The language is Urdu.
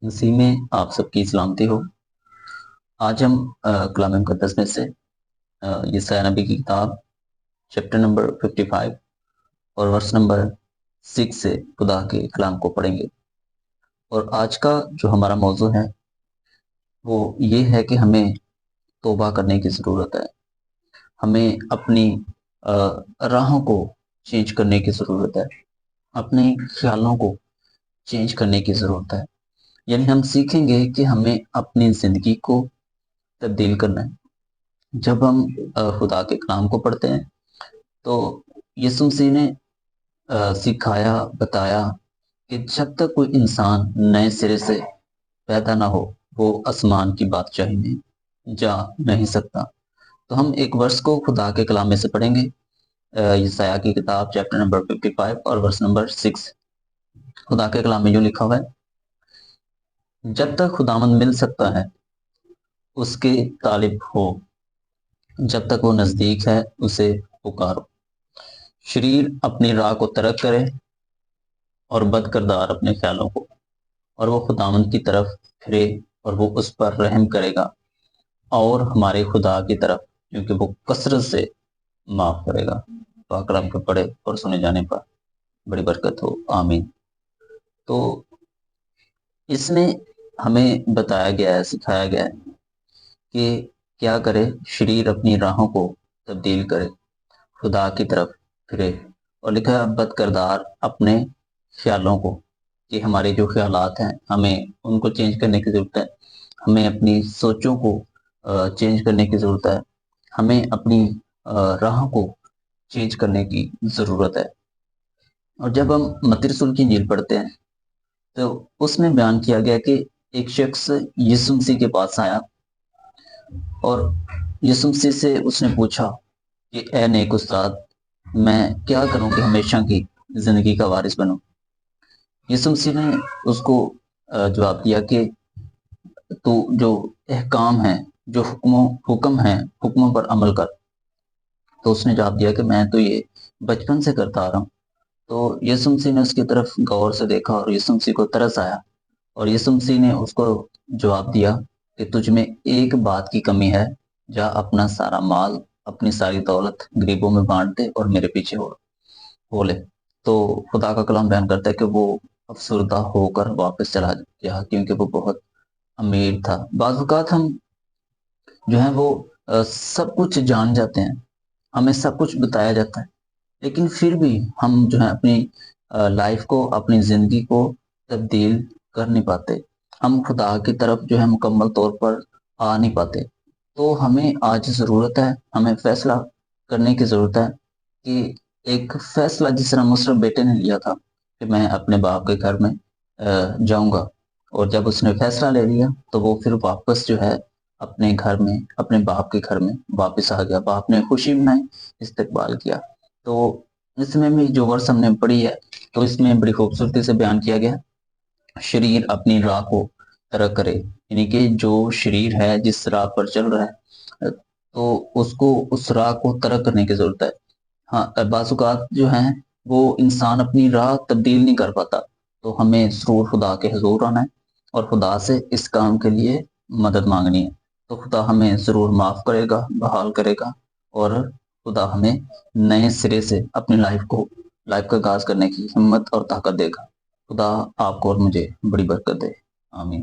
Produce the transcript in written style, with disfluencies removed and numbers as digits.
مسیح میں آپ سب کی سلامتی ہو۔ آج ہم کلام مقدس میں سے یسعیاہ نبی کی کتاب چیپٹر نمبر 55 اور ورس نمبر 6 سے خدا کے کلام کو پڑھیں گے۔ اور آج کا جو ہمارا موضوع ہے وہ یہ ہے کہ ہمیں توبہ کرنے کی ضرورت ہے، ہمیں اپنی راہوں کو چینج کرنے کی ضرورت ہے، اپنے خیالوں کو چینج کرنے کی ضرورت ہے۔ یعنی ہم سیکھیں گے کہ ہمیں اپنی زندگی کو تبدیل کرنا ہے۔ جب ہم خدا کے کلام کو پڑھتے ہیں تو یسوع مسیح نے سکھایا، بتایا کہ جب تک کوئی انسان نئے سرے سے پیدا نہ ہو وہ آسمان کی بادشاہی میں جا نہیں سکتا۔ تو ہم ایک ورس کو خدا کے کلام میں سے پڑھیں گے، یسعیاہ کی کتاب چیپٹر نمبر 55 اور ورس نمبر 6۔ خدا کے کلام میں جو لکھا ہوا ہے، جب تک خداوند مل سکتا ہے اس کے طالب ہو، جب تک وہ نزدیک ہے اسے پکارو۔ شریر اپنی راہ کو ترک کرے اور بد کردار اپنے خیالوں کو، اور وہ خداوند کی طرف پھرے اور وہ اس پر رحم کرے گا، اور ہمارے خدا کی طرف کیونکہ وہ کثرت سے معاف کرے گا۔ پاک کلام کے پڑھے اور سنے جانے پر بڑی برکت ہو، آمین۔ تو اس میں ہمیں بتایا گیا ہے، سکھایا گیا ہے کہ کیا کرے، شریر اپنی راہوں کو تبدیل کرے، خدا کی طرف پھرے، اور لکھا ہے بد کردار اپنے خیالوں کو، کہ ہمارے جو خیالات ہیں ہمیں ان کو چینج کرنے کی ضرورت ہے، ہمیں اپنی سوچوں کو چینج کرنے کی ضرورت ہے، ہمیں اپنی راہوں کو چینج کرنے کی ضرورت ہے۔ اور جب ہم متی رسول کی انجیل پڑھتے ہیں تو اس میں بیان کیا گیا کہ ایک شخص یسوع مسیح کے پاس آیا اور یسوع مسیح سے اس نے پوچھا کہ اے نیک استاد، میں کیا کروں کہ ہمیشہ کی زندگی کا وارث بنوں؟ یسوع مسیح نے اس کو جواب دیا کہ تو جو احکام ہیں، جو حکم ہیں، حکموں پر عمل کر۔ تو اس نے جواب دیا کہ میں تو یہ بچپن سے کرتا آ رہا ہوں۔ تو یسوع مسیح نے اس کی طرف غور سے دیکھا اور یسوع مسیح کو ترس آیا، اور یسوع مسیح نے اس کو جواب دیا کہ تجھ میں ایک بات کی کمی ہے، جا اپنا سارا مال، اپنی ساری دولت غریبوں میں بانٹ دے اور میرے پیچھے ہو لے۔ تو خدا کا کلام بیان کرتا ہے کہ وہ افسردہ ہو کر واپس چلا گیا کیونکہ وہ بہت امیر تھا۔ بعض اوقات ہم جو ہیں وہ سب کچھ جان جاتے ہیں، ہمیں سب کچھ بتایا جاتا ہے، لیکن پھر بھی ہم جو ہے اپنی لائف کو، اپنی زندگی کو تبدیل کر نہیں پاتے، ہم خدا کی طرف جو ہے مکمل طور پر آ نہیں پاتے۔ تو ہمیں آج ضرورت ہے، ہمیں فیصلہ کرنے کی ضرورت ہے کہ ایک فیصلہ جس طرح مصرف بیٹے نے لیا تھا کہ میں اپنے باپ کے گھر میں جاؤں گا، اور جب اس نے فیصلہ لے لیا تو وہ پھر واپس جو ہے اپنے گھر میں، اپنے باپ کے گھر میں واپس آ گیا، باپ نے خوشی منائی، استقبال کیا۔ تو اس میں بھی جو ورس ہم نے پڑھی ہے تو اس میں بڑی خوبصورتی سے بیان کیا گیا، شریر اپنی راہ کو ترک کرے، یعنی کہ جو شریر ہے جس راہ پر چل رہا ہے تو اس کو اس راہ کو ترک کرنے کی ضرورت ہے۔ ہاں، بعض اوقات جو ہیں وہ انسان اپنی راہ تبدیل نہیں کر پاتا، تو ہمیں ضرور خدا کے حضور آنا ہے اور خدا سے اس کام کے لیے مدد مانگنی ہے۔ تو خدا ہمیں ضرور معاف کرے گا، بحال کرے گا، اور خدا ہمیں نئے سرے سے اپنی لائف کا آغاز کرنے کی ہمت اور طاقت دے گا۔ خدا آپ کو اور مجھے بڑی برکت دے، آمین۔